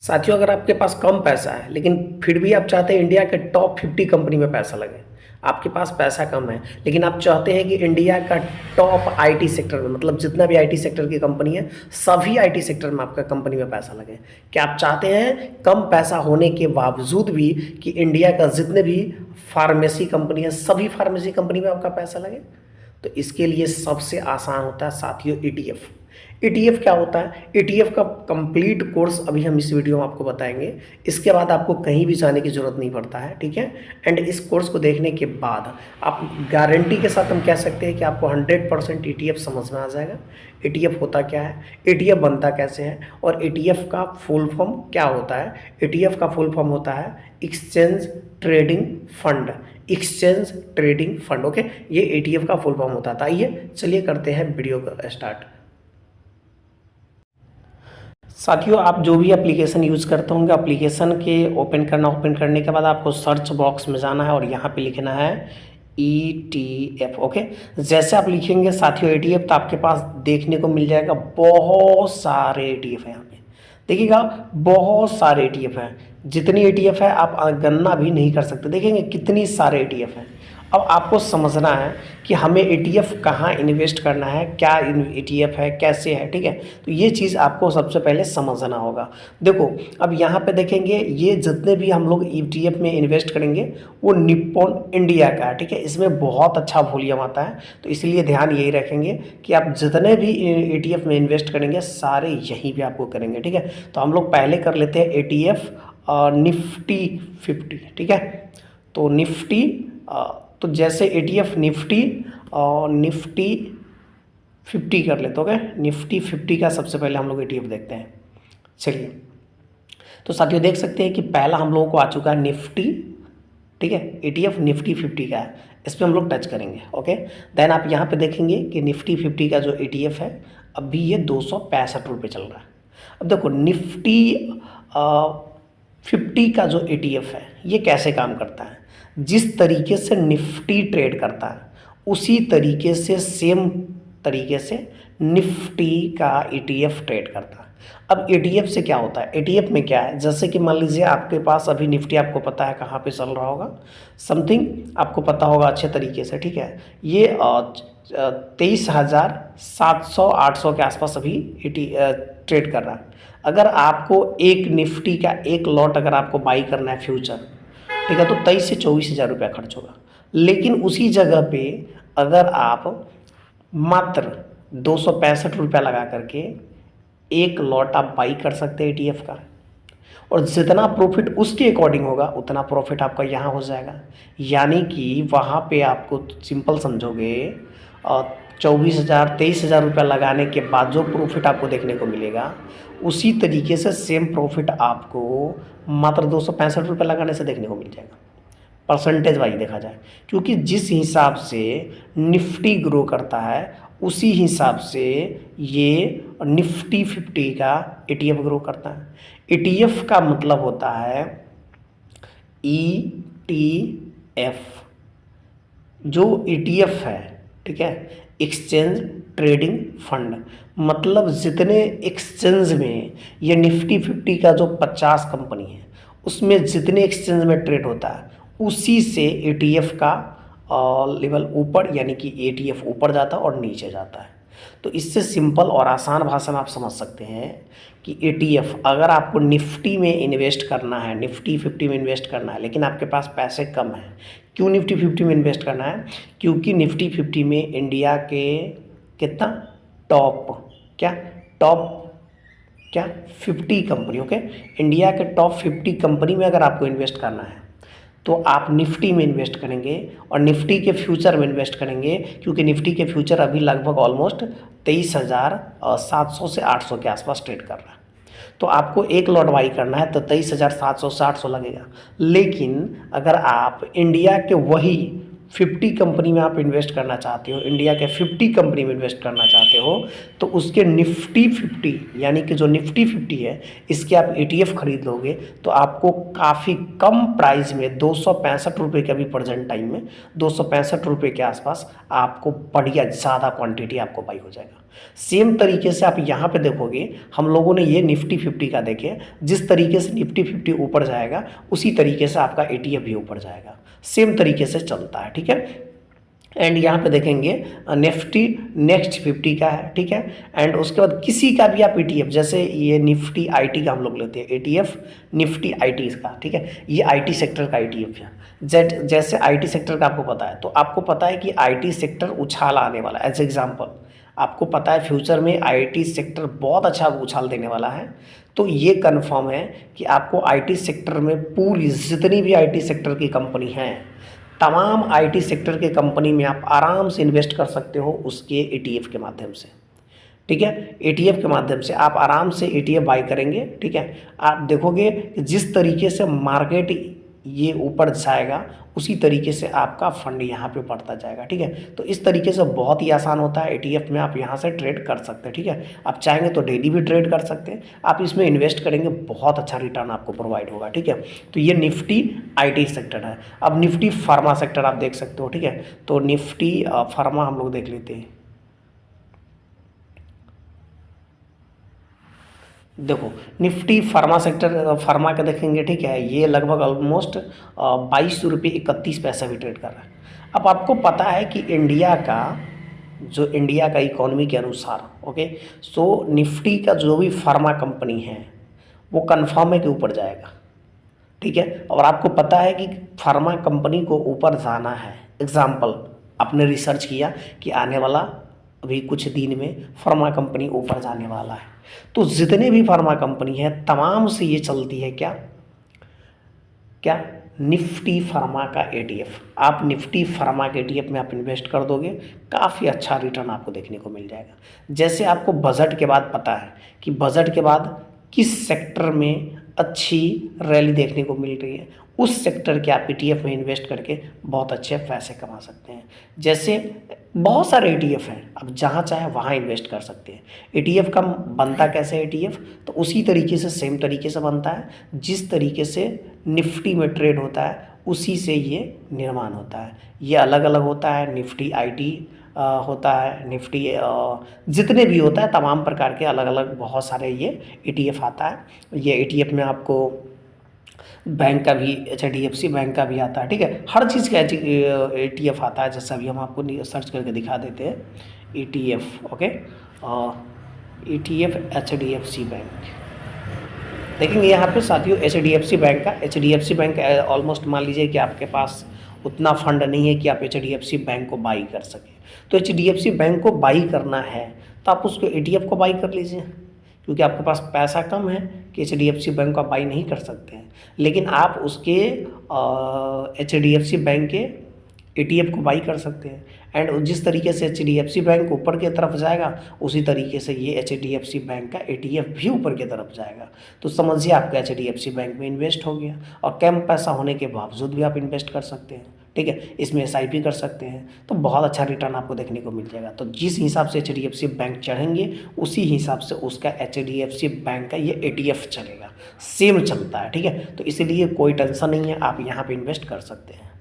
साथियों, अगर आपके पास कम पैसा है लेकिन फिर भी आप चाहते हैं इंडिया के टॉप 50 कंपनी में पैसा लगे। आपके पास पैसा कम है लेकिन आप चाहते हैं कि इंडिया का टॉप आईटी सेक्टर में, मतलब जितना भी आईटी सेक्टर की कंपनी है सभी आईटी सेक्टर में आपका कंपनी में पैसा लगे। क्या आप चाहते हैं कम पैसा होने के बावजूद भी कि इंडिया का जितने भी फार्मेसी कंपनी है सभी फार्मेसी कंपनी में आपका पैसा लगे? तो इसके लिए सबसे आसान होता है साथियों ईटीएफ। ईटीएफ क्या होता है? ईटीएफ का कंप्लीट कोर्स अभी हम इस वीडियो में आपको बताएंगे। इसके बाद आपको कहीं भी जाने की ज़रूरत नहीं पड़ता है, ठीक है। एंड इस कोर्स को देखने के बाद आप गारंटी के साथ हम कह सकते हैं कि आपको 100% ईटीएफ समझ में आ जाएगा। ईटीएफ होता क्या है, ईटीएफ बनता कैसे है और ईटीएफ का फुल फॉर्म क्या होता है। ईटीएफ का फुल फॉर्म होता है exchange trading fund. Exchange trading fund, okay, ये ईटीएफ का फुल फॉर्म होता था। आइए चलिए करते हैं वीडियो का स्टार्ट। साथियों, आप जो भी एप्लीकेशन यूज़ करते होंगे, एप्लीकेशन के ओपन करने के बाद आपको सर्च बॉक्स में जाना है और यहाँ पे लिखना है ETF, ओके। जैसे आप लिखेंगे साथियों ETF, तो आपके पास देखने को मिल जाएगा बहुत सारे ETF है। यहाँ पे देखिएगा बहुत सारे ETF हैं। जितनी ETF है आप गणना भी नहीं कर सकते। देखेंगे कितनी सारे ETF हैं। अब आपको समझना है कि हमें ETF कहाँ इन्वेस्ट करना है, क्या ETF है, कैसे है, ठीक है। तो ये चीज़ आपको सबसे पहले समझना होगा। देखो अब यहाँ पे देखेंगे ये जितने भी हम लोग ETF में इन्वेस्ट करेंगे वो निप्पॉन इंडिया का है, ठीक है। इसमें बहुत अच्छा वॉल्यूम आता है, तो इसलिए ध्यान यही रखेंगे कि आप जितने भी ETF में इन्वेस्ट करेंगे सारे यहीं पर आपको करेंगे, ठीक है। तो हम लोग पहले कर लेते हैं ETF निफ्टी 50, ठीक है। तो निफ्टी तो जैसे ETF निफ्टी और निफ्टी 50 कर लेते, ओके। निफ्टी 50 का सबसे पहले हम लोग ETF देखते हैं। चलिए, तो साथियों देख सकते हैं कि पहला हम लोगों को आ चुका है निफ्टी, ठीक है। ETF निफ्टी 50 का है, इस पर हम लोग टच करेंगे, ओके। देन आप यहाँ पे देखेंगे कि निफ्टी 50 का जो ETF है अभी ये 265 रुपये चल रहा है। अब देखो निफ्टी 50 का जो ETF है ये कैसे काम करता है। जिस तरीके से निफ्टी ट्रेड करता है उसी तरीके से सेम तरीके से निफ्टी का ETF ट्रेड करता है। अब ETF से क्या होता है, ETF में क्या है, जैसे कि मान लीजिए आपके पास अभी निफ्टी आपको पता है कहाँ पे चल रहा होगा, समथिंग आपको पता होगा अच्छे तरीके से, ठीक है। ये 23,700-800 के आसपास अभी ट्रेड कर रहा है। अगर आपको एक निफ्टी का एक लॉट अगर आपको बाई करना है फ्यूचर, ठीक है, तो 23 से 24 हज़ार रुपया खर्च होगा। लेकिन उसी जगह पे अगर आप मात्र 265 रुपया लगा करके एक लॉट आप बाई कर सकते हैं ETF का, और जितना प्रॉफिट उसके अकॉर्डिंग होगा उतना प्रॉफिट आपका यहाँ हो जाएगा। यानी कि वहाँ पे आपको सिंपल समझोगे 24,000 23,000 रुपया लगाने के बाद जो प्रॉफिट आपको देखने को मिलेगा उसी तरीके से सेम प्रॉफिट आपको मात्र 265 रुपये लगाने से देखने को मिल जाएगा, परसेंटेज वाइज देखा जाए। क्योंकि जिस हिसाब से निफ्टी ग्रो करता है उसी हिसाब से ये निफ्टी 50 का ETF ग्रो करता है। ETF का मतलब होता है ETF, जो ETF है, ठीक है, एक्सचेंज ट्रेडिंग फंड। मतलब जितने एक्सचेंज में ये निफ्टी 50 का जो 50 कंपनी है उसमें जितने एक्सचेंज में ट्रेड होता है उसी से ETF का लेवल ऊपर, यानी कि ETF ऊपर जाता है और नीचे जाता है। तो इससे सिंपल और आसान भाषा में आप समझ सकते हैं कि ETF अगर आपको निफ्टी में इन्वेस्ट करना है, निफ्टी 50 में इन्वेस्ट करना है, लेकिन आपके पास पैसे कम हैं। क्यों निफ्टी 50 में इन्वेस्ट करना है? क्योंकि निफ्टी 50 में इंडिया के कितना top top 50 company, okay. India के टॉप 50 कंपनी में अगर आपको इन्वेस्ट करना है तो आप निफ्टी में इन्वेस्ट करेंगे और निफ्टी के फ्यूचर में इन्वेस्ट करेंगे, क्योंकि निफ्टी के फ्यूचर अभी लगभग ऑलमोस्ट 23,700 से 800 के आसपास ट्रेड कर रहा है। तो आपको एक लॉट बाई करना है तो 23,700 से 800 लगेगा। लेकिन अगर आप इंडिया के वही 50 कंपनी में आप इन्वेस्ट करना चाहते हो, इंडिया के 50 कंपनी में इन्वेस्ट करना चाहते हो, तो उसके निफ्टी 50 यानी कि जो निफ्टी 50 है इसके आप ETF खरीद लोगे तो आपको काफ़ी कम प्राइस में 265 रुपये के अभी प्रेजेंट टाइम में 265 रुपये के आसपास आपको बढ़िया ज़्यादा क्वांटिटी आपको बाई हो जाएगा। सेम तरीके से आप यहाँ पे देखोगे, हम लोगों ने ये निफ्टी 50 का देखे, जिस तरीके से निफ्टी 50 ऊपर जाएगा उसी तरीके से आपका ETF भी ऊपर जाएगा, सेम तरीके से चलता है, ठीक है। एंड यहाँ पे देखेंगे निफ्टी नेक्स्ट 50 का है, ठीक है। एंड उसके बाद किसी का भी आप ETF, जैसे ये निफ्टी IT का हम लोग लेते हैं ETF निफ्टी IT का, ठीक है, ये IT सेक्टर का ETF है। जैसे IT सेक्टर का आपको पता है, तो आपको पता है कि IT सेक्टर उछाल आने वाला है। एज एग्जाम्पल आपको पता है फ्यूचर में IT सेक्टर बहुत अच्छा उछाल देने वाला है, तो ये कंफर्म है कि आपको IT सेक्टर में पूरी जितनी भी IT सेक्टर की कंपनी हैं, तमाम IT सेक्टर के कंपनी में आप आराम से इन्वेस्ट कर सकते हो उसके ETF के माध्यम से, ठीक है। ETF के माध्यम से आप आराम से ETF बाई करेंगे, ठीक है। आप देखोगे कि जिस तरीके से मार्केट ये ऊपर जाएगा उसी तरीके से आपका फंड यहाँ पे बढ़ता जाएगा, ठीक है। तो इस तरीके से बहुत ही आसान होता है, ETF में आप यहाँ से ट्रेड कर सकते हैं, ठीक है। आप चाहेंगे तो डेली भी ट्रेड कर सकते हैं, आप इसमें इन्वेस्ट करेंगे बहुत अच्छा रिटर्न आपको प्रोवाइड होगा, ठीक है। तो ये निफ्टी IT सेक्टर है। अब निफ्टी फार्मा सेक्टर आप देख सकते हो, ठीक है। तो निफ्टी फार्मा हम लोग देख लेते हैं। देखो निफ्टी फार्मा सेक्टर फार्मा का देखेंगे, ठीक है, ये लगभग ऑलमोस्ट 22 रुपये 31 पैसा भी ट्रेड कर रहा है। अब आपको पता है कि इंडिया का इकोनॉमी के अनुसार, ओके, सो निफ्टी का जो भी फार्मा कंपनी है वो कन्फर्म है कि ऊपर जाएगा, ठीक है। और आपको पता है कि फार्मा कंपनी को ऊपर जाना है, एग्जाम्पल आपने रिसर्च किया कि आने वाला अभी कुछ दिन में फार्मा कंपनी ऊपर जाने वाला है, तो जितने भी फार्मा कंपनी है तमाम से ये चलती है क्या निफ्टी फार्मा का ETF। आप निफ्टी फार्मा के ETF में आप इन्वेस्ट कर दोगे, काफ़ी अच्छा रिटर्न आपको देखने को मिल जाएगा। जैसे आपको बजट के बाद पता है कि बजट के बाद किस सेक्टर में अच्छी रैली देखने को मिल रही है, उस सेक्टर के आप ETF में इन्वेस्ट करके बहुत अच्छे पैसे कमा सकते हैं। जैसे बहुत सारे ETF हैं, अब जहाँ चाहे वहाँ इन्वेस्ट कर सकते हैं। ETF का बनता कैसे है ETF, तो उसी तरीके से सेम तरीके से बनता है, जिस तरीके से निफ्टी में ट्रेड होता है उसी से ये निर्माण होता है। ये अलग अलग होता है, निफ्टी IT होता है, निफ्टी जितने भी होता है तमाम प्रकार के अलग अलग बहुत सारे ये ETF आता है। ये ETF में आपको बैंक का भी HDFC बैंक का भी आता है, ठीक है। हर चीज़ का ETF आता है, जैसा अभी हम आपको सर्च करके दिखा देते हैं ETF, okay. ETF HDFC bank देखेंगे यहाँ पे साथियों, HDFC बैंक का, HDFC बैंक ऑलमोस्ट मान लीजिए कि आपके पास उतना फंड नहीं है कि आप HDFC बैंक को बाई कर सकें, तो HDFC बैंक को बाई करना है तो आप उसको ETF को बाई कर लीजिए, क्योंकि आपके पास पैसा कम है कि HDFC बैंक को आप बाई नहीं कर सकते हैं, लेकिन आप उसके HDFC बैंक के ETF को बाई कर सकते हैं। एंड जिस तरीके से HDFC बैंक ऊपर की तरफ जाएगा उसी तरीके से ये HDFC बैंक का ETF भी ऊपर की तरफ जाएगा। तो समझिए आपका HDFC बैंक में इन्वेस्ट हो गया, और कम पैसा होने के बावजूद भी आप इन्वेस्ट कर सकते हैं, ठीक है। इसमें SIP कर सकते हैं, तो बहुत अच्छा रिटर्न आपको देखने को मिल जाएगा। तो जिस हिसाब से HDFC बैंक चढ़ेंगे उसी हिसाब से उसका HDFC बैंक का ये ETF चलेगा, सेम चलता है, ठीक है। तो इसीलिए कोई टेंशन नहीं है, आप यहाँ पे इन्वेस्ट कर सकते हैं।